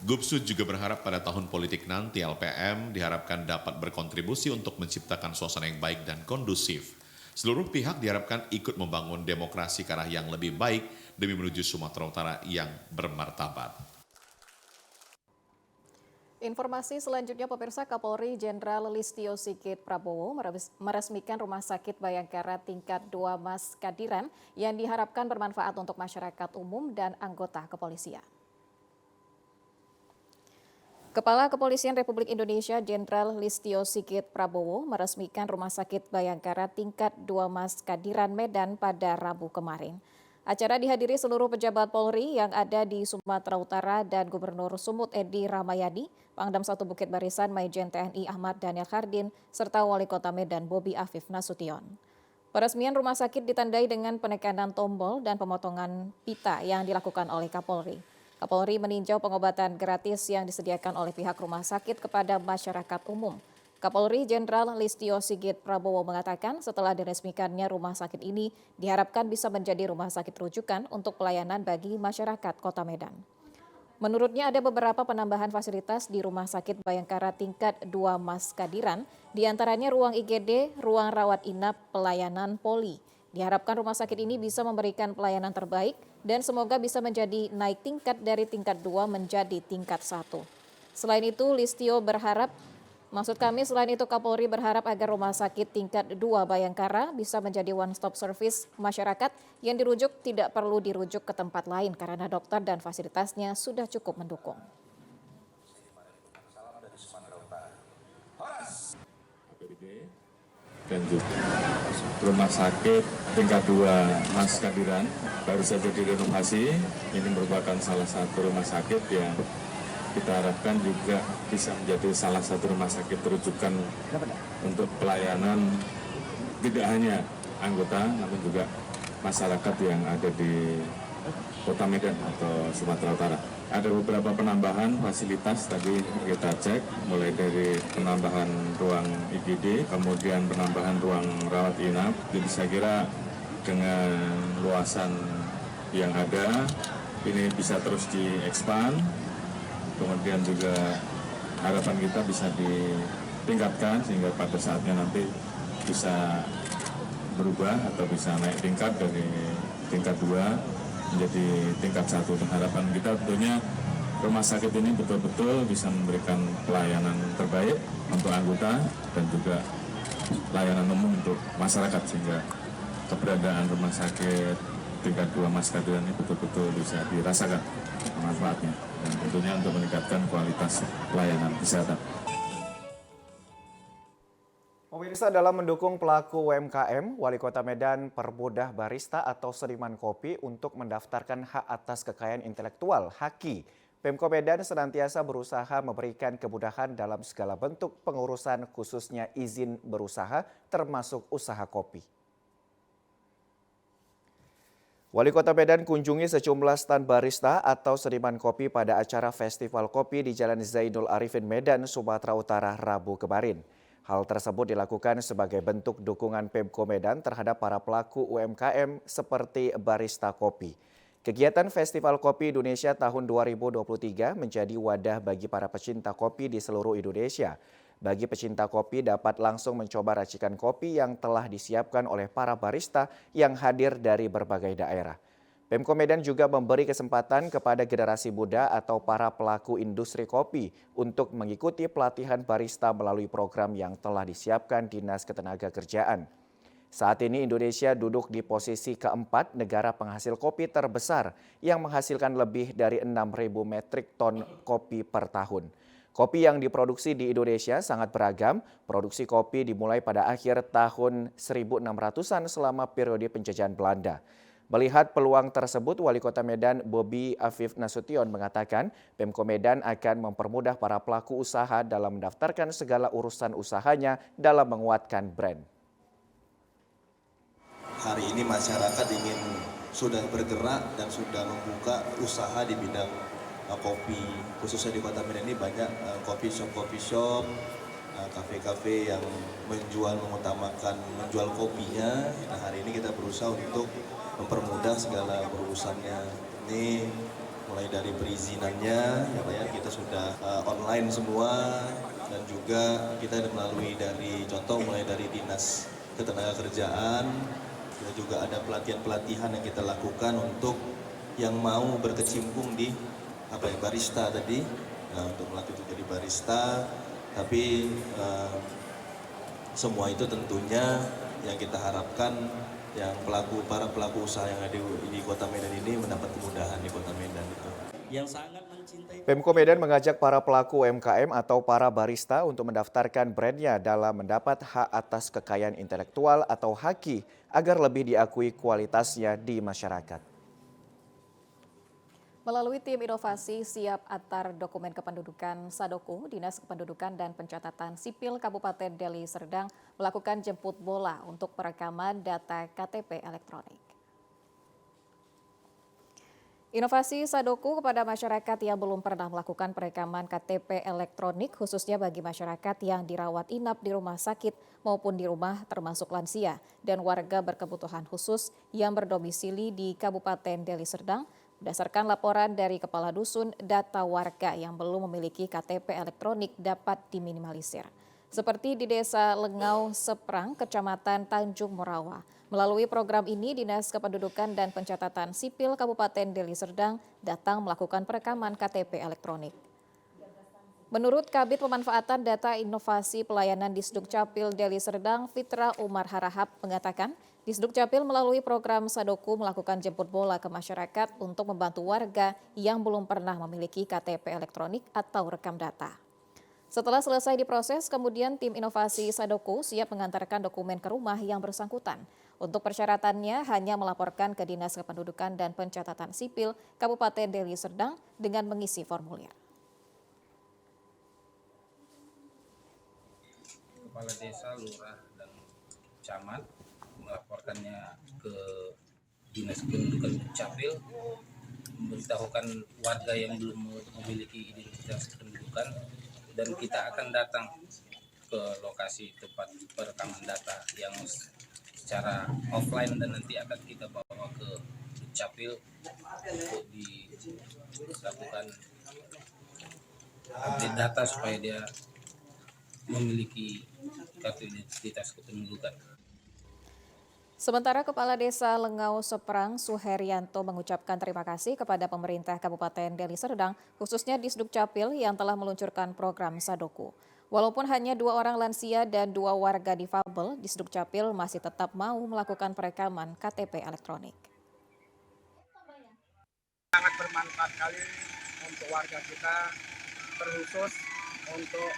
Gubsu juga berharap pada tahun politik nanti LPM diharapkan dapat berkontribusi untuk menciptakan suasana yang baik dan kondusif. Seluruh pihak diharapkan ikut membangun demokrasi ke arah yang lebih baik demi menuju Sumatera Utara yang bermartabat. Informasi selanjutnya, pemirsa, Kapolri Jenderal Listio Sigit Prabowo meresmikan Rumah Sakit Bayangkara tingkat 2 Mas Kadiran yang diharapkan bermanfaat untuk masyarakat umum dan anggota kepolisian. Kepala Kepolisian Republik Indonesia Jenderal Listio Sigit Prabowo meresmikan Rumah Sakit Bayangkara tingkat 2 Mas Kadiran Medan pada Rabu kemarin. Acara dihadiri seluruh pejabat Polri yang ada di Sumatera Utara dan Gubernur Sumut Edi Ramayadi, Pangdam 1 Bukit Barisan Maijen TNI Ahmad Daniel Khardin, serta Wali Kota Medan Bobi Afif Nasution. Peresmian rumah sakit ditandai dengan penekanan tombol dan pemotongan pita yang dilakukan oleh Kapolri. Kapolri meninjau pengobatan gratis yang disediakan oleh pihak rumah sakit kepada masyarakat umum. Kapolri Jenderal Listio Sigit Prabowo mengatakan setelah diresmikannya rumah sakit ini diharapkan bisa menjadi rumah sakit rujukan untuk pelayanan bagi masyarakat Kota Medan. Menurutnya ada beberapa penambahan fasilitas di Rumah Sakit Bayangkara tingkat 2 Mas Kadiran, diantaranya ruang IGD, ruang rawat inap, pelayanan poli. Diharapkan rumah sakit ini bisa memberikan pelayanan terbaik dan semoga bisa menjadi naik tingkat dari tingkat 2 menjadi tingkat 1. Selain itu, selain itu Kapolri berharap agar rumah sakit tingkat 2 Bayangkara bisa menjadi one-stop service masyarakat yang dirujuk tidak perlu dirujuk ke tempat lain karena dokter dan fasilitasnya sudah cukup mendukung. Dan juga rumah sakit tingkat 2 Mas Kadiran baru saja direnovasi. Ini merupakan salah satu rumah sakit yang kita harapkan juga bisa menjadi salah satu rumah sakit rujukan untuk pelayanan tidak hanya anggota namun juga masyarakat yang ada di Kota Medan atau Sumatera Utara. Ada beberapa penambahan fasilitas tadi kita cek, mulai dari penambahan ruang IGD, kemudian penambahan ruang rawat inap. Jadi saya kira dengan luasan yang ada, ini bisa terus diekspan. Kemudian juga harapan kita bisa ditingkatkan sehingga pada saatnya nanti bisa berubah atau bisa naik tingkat dari tingkat 2 menjadi tingkat 1. Dan harapan kita tentunya rumah sakit ini betul-betul bisa memberikan pelayanan terbaik untuk anggota dan juga pelayanan umum untuk masyarakat sehingga keberadaan rumah sakit tingkat 2 Mas Kadiran ini betul-betul bisa dirasakan manfaatnya dan tentunya untuk meningkatkan kualitas pelayanan kesehatan. Pemirsa, dalam mendukung pelaku UMKM, Wali Kota Medan permudah barista atau seniman kopi untuk mendaftarkan hak atas kekayaan intelektual (HAKI). Pemko Medan senantiasa berusaha memberikan kemudahan dalam segala bentuk pengurusan, khususnya izin berusaha termasuk usaha kopi. Wali Kota Medan kunjungi sejumlah stan barista atau seniman kopi pada acara Festival Kopi di Jalan Zainul Arifin Medan, Sumatera Utara, Rabu kemarin. Hal tersebut dilakukan sebagai bentuk dukungan Pemko Medan terhadap para pelaku UMKM seperti barista kopi. Kegiatan Festival Kopi Indonesia tahun 2023 menjadi wadah bagi para pecinta kopi di seluruh Indonesia. Bagi pecinta kopi dapat langsung mencoba racikan kopi yang telah disiapkan oleh para barista yang hadir dari berbagai daerah. Pemko Medan juga memberi kesempatan kepada generasi muda atau para pelaku industri kopi untuk mengikuti pelatihan barista melalui program yang telah disiapkan Dinas Ketenagakerjaan. Saat ini Indonesia duduk di posisi keempat negara penghasil kopi terbesar yang menghasilkan lebih dari 6.000 metrik ton kopi per tahun. Kopi yang diproduksi di Indonesia sangat beragam. Produksi kopi dimulai pada akhir tahun 1600-an selama periode penjajahan Belanda. Melihat peluang tersebut, Wali Kota Medan Bobi Afif Nasution mengatakan Pemko Medan akan mempermudah para pelaku usaha dalam mendaftarkan segala urusan usahanya dalam menguatkan brand. Hari ini masyarakat sudah bergerak dan sudah membuka usaha di bidang kopi, khususnya di Kota Medan ini banyak coffee shop, kafe-kafe yang mengutamakan menjual kopinya. Nah, hari ini kita berusaha untuk mempermudah segala urusannya. Ini mulai dari perizinannya, ya kita sudah online semua, dan juga kita melalui mulai dari Dinas Ketenagakerjaan. Kita juga ada pelatihan-pelatihan yang kita lakukan untuk yang mau berkecimpung di barista tadi, untuk melatih jadi barista. Tapi semua itu tentunya yang kita harapkan yang para pelaku usaha yang ada di Kota Medan ini mendapat kemudahan di Kota Medan itu. Yang sangat mencintai. Pemko Medan mengajak para pelaku UMKM atau para barista untuk mendaftarkan brandnya dalam mendapat hak atas kekayaan intelektual atau HAKI agar lebih diakui kualitasnya di masyarakat. Melalui tim inovasi siap antar dokumen kependudukan Sadoku, Dinas Kependudukan dan Pencatatan Sipil Kabupaten Deli Serdang melakukan jemput bola untuk perekaman data KTP elektronik. Inovasi Sadoku kepada masyarakat yang belum pernah melakukan perekaman KTP elektronik, khususnya bagi masyarakat yang dirawat inap di rumah sakit maupun di rumah termasuk lansia dan warga berkebutuhan khusus yang berdomisili di Kabupaten Deli Serdang. Berdasarkan laporan dari Kepala Dusun, data warga yang belum memiliki KTP elektronik dapat diminimalisir. Seperti di Desa Lengau Seprang, Kecamatan Tanjung Morawa. Melalui program ini, Dinas Kependudukan dan Pencatatan Sipil Kabupaten Deli Serdang datang melakukan perekaman KTP elektronik. Menurut Kabid Pemanfaatan Data Inovasi Pelayanan Disduk Capil Deli Serdang, Fitra Umar Harahap mengatakan, Disduk Capil melalui program Sadoku melakukan jemput bola ke masyarakat untuk membantu warga yang belum pernah memiliki KTP elektronik atau rekam data. Setelah selesai diproses, kemudian tim inovasi Sadoku siap mengantarkan dokumen ke rumah yang bersangkutan. Untuk persyaratannya hanya melaporkan ke Dinas Kependudukan dan Pencatatan Sipil Kabupaten Deli Serdang dengan mengisi formulir. Kepala Desa, Lurah, dan Camat melaporkannya ke Dinas Kependudukan Capil, memberitahukan warga yang belum memiliki identitas kependudukan, dan kita akan datang ke lokasi tempat perekaman data yang secara offline dan nanti akan kita bawa ke Capil untuk dilakukan update data supaya dia memiliki kartu identitas kependudukan. Sementara Kepala Desa Lengau Seprang Suherianto mengucapkan terima kasih kepada pemerintah Kabupaten Deli Serdang, khususnya Disduk Capil yang telah meluncurkan program Sadoku. Walaupun hanya 2 orang lansia dan 2 warga difabel, Disduk Capil masih tetap mau melakukan perekaman KTP elektronik. Sangat bermanfaat sekali untuk warga kita, terkhusus untuk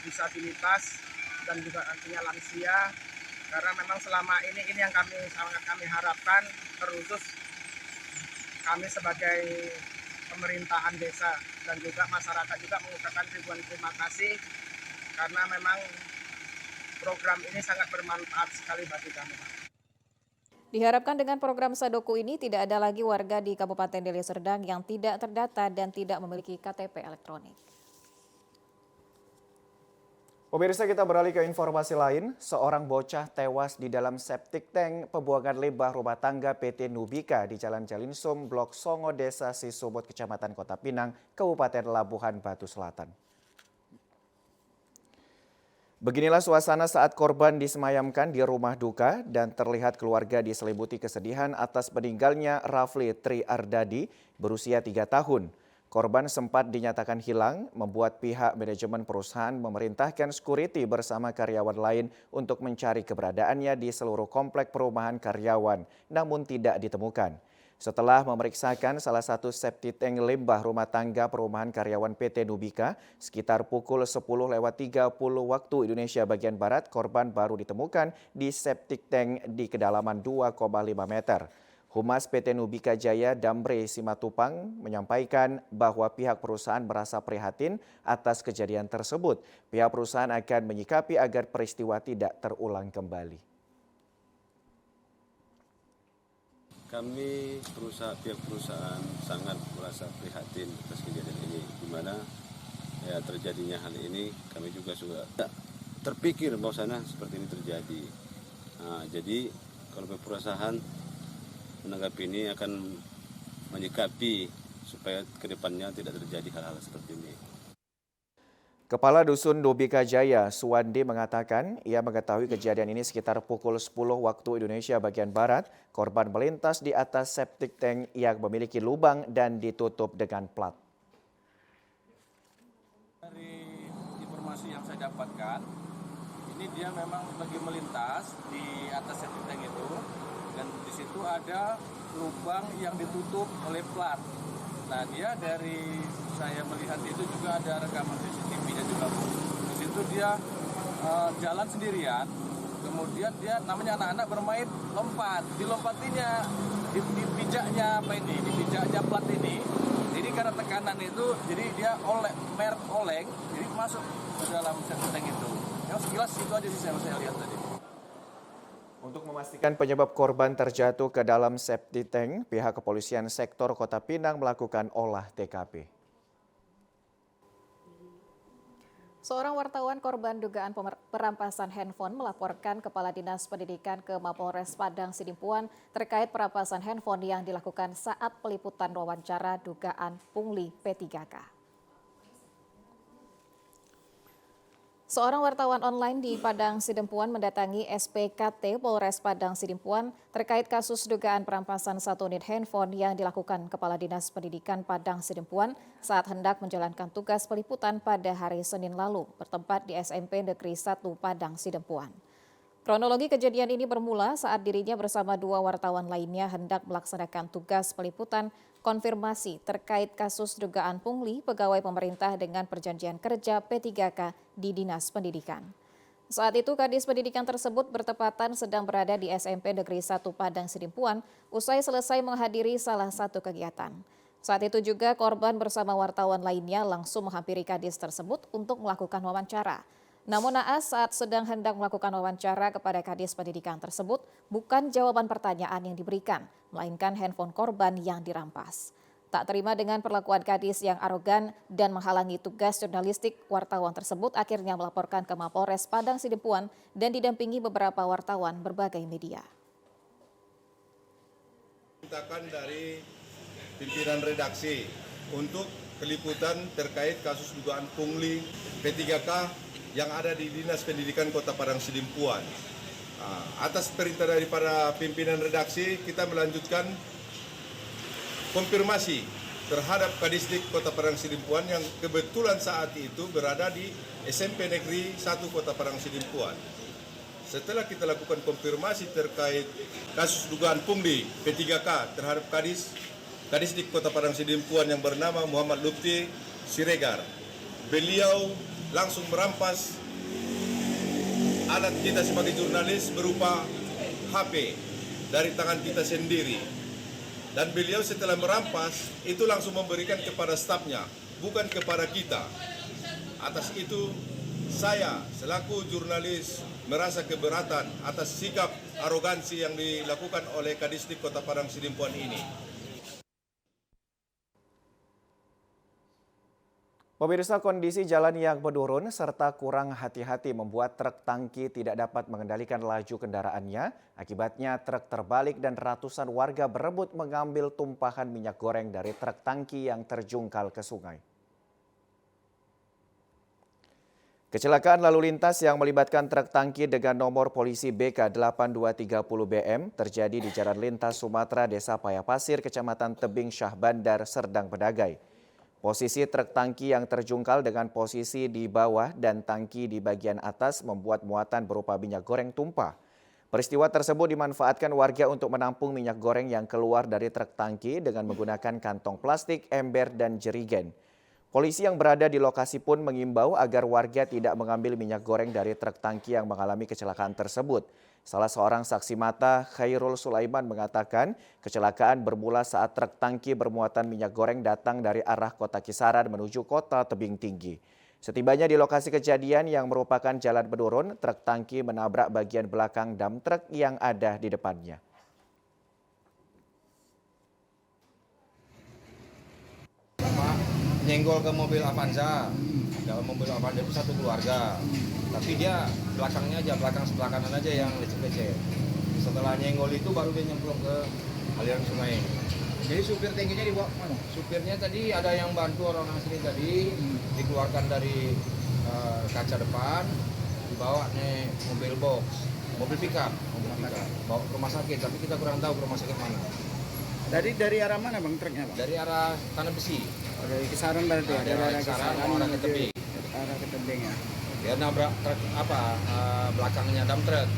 disabilitas dan juga nantinya lansia, karena memang selama ini yang sangat kami harapkan, terkhusus kami sebagai pemerintahan desa dan juga masyarakat juga mengucapkan ribuan terima kasih karena memang program ini sangat bermanfaat sekali bagi kami. Diharapkan dengan program Sadoku ini tidak ada lagi warga di Kabupaten Deli Serdang yang tidak terdata dan tidak memiliki KTP elektronik. Pemirsa, kita beralih ke informasi lain. Seorang bocah tewas di dalam septic tank pembuangan limbah rumah tangga PT Nubika di Jalan Jalinsum, Blok Songo, Desa Sisubot, Kecamatan Kota Pinang, Kabupaten Labuhan Batu Selatan. Beginilah suasana saat korban disemayamkan di rumah duka dan terlihat keluarga diselimuti kesedihan atas meninggalnya Rafli Tri Ardadi berusia 3 tahun. Korban sempat dinyatakan hilang, membuat pihak manajemen perusahaan memerintahkan security bersama karyawan lain untuk mencari keberadaannya di seluruh komplek perumahan karyawan, namun tidak ditemukan. Setelah memeriksakan salah satu septic tank limbah rumah tangga perumahan karyawan PT Nubika, sekitar pukul 10.30 waktu Indonesia bagian Barat, korban baru ditemukan di septic tank di kedalaman 2,5 meter. Humas PT Nubika Jaya Damre Simatupang menyampaikan bahwa pihak perusahaan merasa prihatin atas kejadian tersebut. Pihak perusahaan akan menyikapi agar peristiwa tidak terulang kembali. Kami pihak perusahaan sangat merasa prihatin atas kejadian ini, di mana ya terjadinya hal ini kami juga sudah terpikir bahwasanya seperti ini terjadi. Nah, jadi kalau perusahaan menanggapi ini akan menyikapi supaya kedepannya tidak terjadi hal-hal seperti ini. Kepala Dusun Nubika Jaya, Suwandi, mengatakan ia mengetahui kejadian ini sekitar pukul 10 waktu Indonesia bagian Barat. Korban melintas di atas septic tank yang memiliki lubang dan ditutup dengan plat. Dari informasi yang saya dapatkan, ini dia memang lagi melintas di atas septic tank itu. Dan di situ ada lubang yang ditutup oleh plat. Nah, dia dari saya melihat itu juga ada rekaman CCTV-nya juga. Di situ dia jalan sendirian, kemudian dia namanya anak-anak bermain lompat, dilompatinya, di pijaknya apa ini, di pijaknya plat ini. Jadi karena tekanan itu, jadi dia oleng, jadi masuk ke dalam septic tank itu. Yang sekilas itu aja sih saya lihat tadi. Untuk memastikan penyebab korban terjatuh ke dalam septic tank, pihak kepolisian sektor Kota Pinang melakukan olah TKP. Seorang wartawan korban dugaan perampasan handphone melaporkan Kepala Dinas Pendidikan ke Mapolres Padang Sidimpuan terkait perampasan handphone yang dilakukan saat peliputan wawancara dugaan pungli P3K. Seorang wartawan online di Padang Sidimpuan mendatangi SPKT Polres Padang Sidimpuan terkait kasus dugaan perampasan 1 unit handphone yang dilakukan Kepala Dinas Pendidikan Padang Sidimpuan saat hendak menjalankan tugas peliputan pada hari Senin lalu bertempat di SMP Negeri 1 Padang Sidimpuan. Kronologi kejadian ini bermula saat dirinya bersama 2 wartawan lainnya hendak melaksanakan tugas peliputan konfirmasi terkait kasus dugaan pungli pegawai pemerintah dengan perjanjian kerja P3K di Dinas Pendidikan. Saat itu Kadis Pendidikan tersebut bertepatan sedang berada di SMP Negeri 1 Padang Sidimpuan usai selesai menghadiri salah satu kegiatan. Saat itu juga korban bersama wartawan lainnya langsung menghampiri Kadis tersebut untuk melakukan wawancara. Namun naas saat sedang hendak melakukan wawancara kepada Kadis Pendidikan tersebut, bukan jawaban pertanyaan yang diberikan, melainkan handphone korban yang dirampas. Tak terima dengan perlakuan Kadis yang arogan dan menghalangi tugas jurnalistik, wartawan tersebut akhirnya melaporkan ke Mapolres Padang Sidimpuan dan didampingi beberapa wartawan berbagai media. Mintakan dari pimpinan redaksi untuk peliputan terkait kasus dugaan pungli P3K yang ada di Dinas Pendidikan Kota Padang Sidimpuan. Atas perintah daripada pimpinan redaksi, kita melanjutkan konfirmasi terhadap Kadisdik Kota Padang Sidimpuan yang kebetulan saat itu berada di SMP Negeri 1 Kota Padang Sidimpuan. Setelah kita lakukan konfirmasi terkait kasus dugaan pungli P3K terhadap Kadisdik Kota Padang Sidimpuan yang bernama Muhammad Lutfi Siregar, beliau langsung merampas alat kita sebagai jurnalis berupa HP dari tangan kita sendiri. Dan beliau setelah merampas, itu langsung memberikan kepada stafnya, bukan kepada kita. Atas itu, saya selaku jurnalis merasa keberatan atas sikap arogansi yang dilakukan oleh Kadisdik Kota Padang Sidimpuan ini. Pemirsa, kondisi jalan yang menurun serta kurang hati-hati membuat truk tangki tidak dapat mengendalikan laju kendaraannya. Akibatnya truk terbalik dan ratusan warga berebut mengambil tumpahan minyak goreng dari truk tangki yang terjungkal ke sungai. Kecelakaan lalu lintas yang melibatkan truk tangki dengan nomor polisi BK8230BM terjadi di Jalan Lintas Sumatera, Desa Payapasir, Kecamatan Tebing Syah Bandar, Serdang Bedagai. Posisi truk tangki yang terjungkal dengan posisi di bawah dan tangki di bagian atas membuat muatan berupa minyak goreng tumpah. Peristiwa tersebut dimanfaatkan warga untuk menampung minyak goreng yang keluar dari truk tangki dengan menggunakan kantong plastik, ember, dan jerigen. Polisi yang berada di lokasi pun mengimbau agar warga tidak mengambil minyak goreng dari truk tangki yang mengalami kecelakaan tersebut. Salah seorang saksi mata, Khairul Sulaiman, mengatakan kecelakaan bermula saat truk tangki bermuatan minyak goreng datang dari arah Kota Kisaran menuju Kota Tebing Tinggi. Setibanya di lokasi kejadian yang merupakan jalan menurun, truk tangki menabrak bagian belakang dam truk yang ada di depannya. Nyenggol ke mobil Avanza. Dalam mobil Avanza itu satu keluarga. Tapi dia belakangnya aja, belakang sebelah kanan aja yang lecet-lecet. Setelah nyenggol itu baru dia nyemplung ke aliran sungai. Jadi supir tangkinya dibawa mana? Supirnya tadi ada yang bantu orang asli tadi, dikeluarkan dari kaca depan, dibawa nih mobil box, mobil pickup, bawa ke rumah sakit. Tapi kita kurang tahu ke rumah sakit mana. Dari arah mana bang truknya bang? Dari arah Tanah Besi. Dari Kisaran berarti ya? Dari arah Kisaran mau arah ke Tebing. Arah ke Tebing ya? Dia nabrak truk belakangnya dam truk.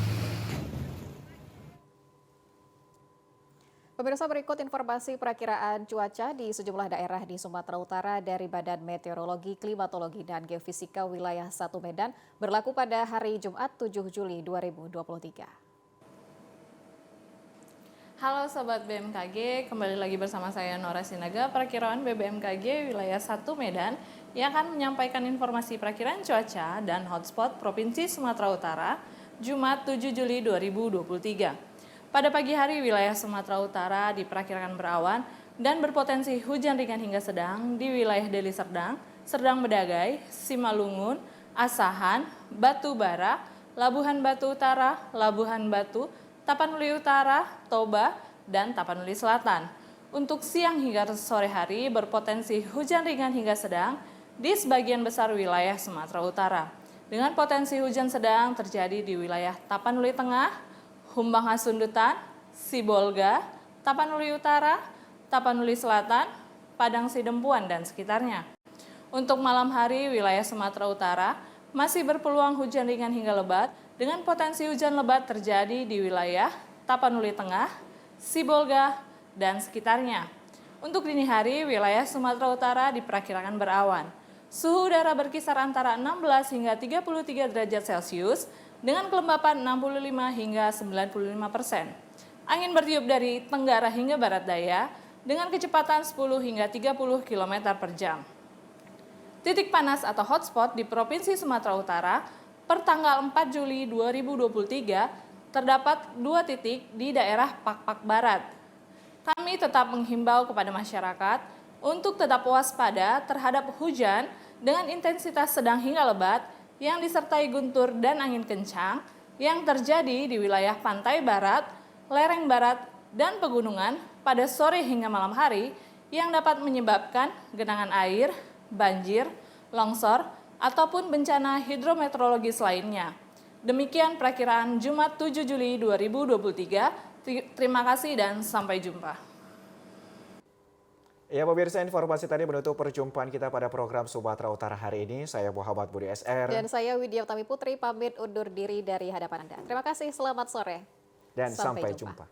Pemirsa, berikut informasi perakiraan cuaca di sejumlah daerah di Sumatera Utara dari Badan Meteorologi, Klimatologi, dan Geofisika Wilayah 1 Medan berlaku pada hari Jumat 7 Juli 2023. Halo Sobat BMKG, kembali lagi bersama saya Nora Sinaga, perakiraan BBMKG Wilayah 1 Medan yang akan menyampaikan informasi perakiraan cuaca dan hotspot Provinsi Sumatera Utara Jumat 7 Juli 2023. Pada pagi hari wilayah Sumatera Utara diperkirakan berawan dan berpotensi hujan ringan hingga sedang di wilayah Deli Serdang, Serdang Bedagai, Simalungun, Asahan, Batu Bara, Labuhan Batu Utara, Labuhan Batu, Tapanuli Utara, Toba, dan Tapanuli Selatan. Untuk siang hingga sore hari berpotensi hujan ringan hingga sedang di sebagian besar wilayah Sumatera Utara. Dengan potensi hujan sedang terjadi di wilayah Tapanuli Tengah, Humbang Hasundutan, Sibolga, Tapanuli Utara, Tapanuli Selatan, Padang Sidempuan, dan sekitarnya. Untuk malam hari wilayah Sumatera Utara masih berpeluang hujan ringan hingga lebat dengan potensi hujan lebat terjadi di wilayah Tapanuli Tengah, Sibolga, dan sekitarnya. Untuk dini hari, wilayah Sumatera Utara diperkirakan berawan. Suhu udara berkisar antara 16 hingga 33 derajat Celcius dengan kelembapan 65 hingga 95%. Angin bertiup dari tenggara hingga barat daya dengan kecepatan 10 hingga 30 km per jam. Titik panas atau hotspot di Provinsi Sumatera Utara per tanggal 4 Juli 2023 terdapat 2 titik di daerah Pakpak Barat. Kami tetap menghimbau kepada masyarakat untuk tetap waspada terhadap hujan dengan intensitas sedang hingga lebat yang disertai guntur dan angin kencang yang terjadi di wilayah pantai barat, lereng barat, dan pegunungan pada sore hingga malam hari yang dapat menyebabkan genangan air, banjir, longsor, ataupun bencana hidrometeorologis lainnya. Demikian perakiraan Jumat 7 Juli 2023. Terima kasih dan sampai jumpa. Ya pemirsa, informasi tadi menutup perjumpaan kita pada program Sumatera Utara hari ini. Saya Muhammad Budi SR. Dan saya Widya Utami Putri pamit undur diri dari hadapan Anda. Terima kasih, selamat sore. Dan sampai jumpa.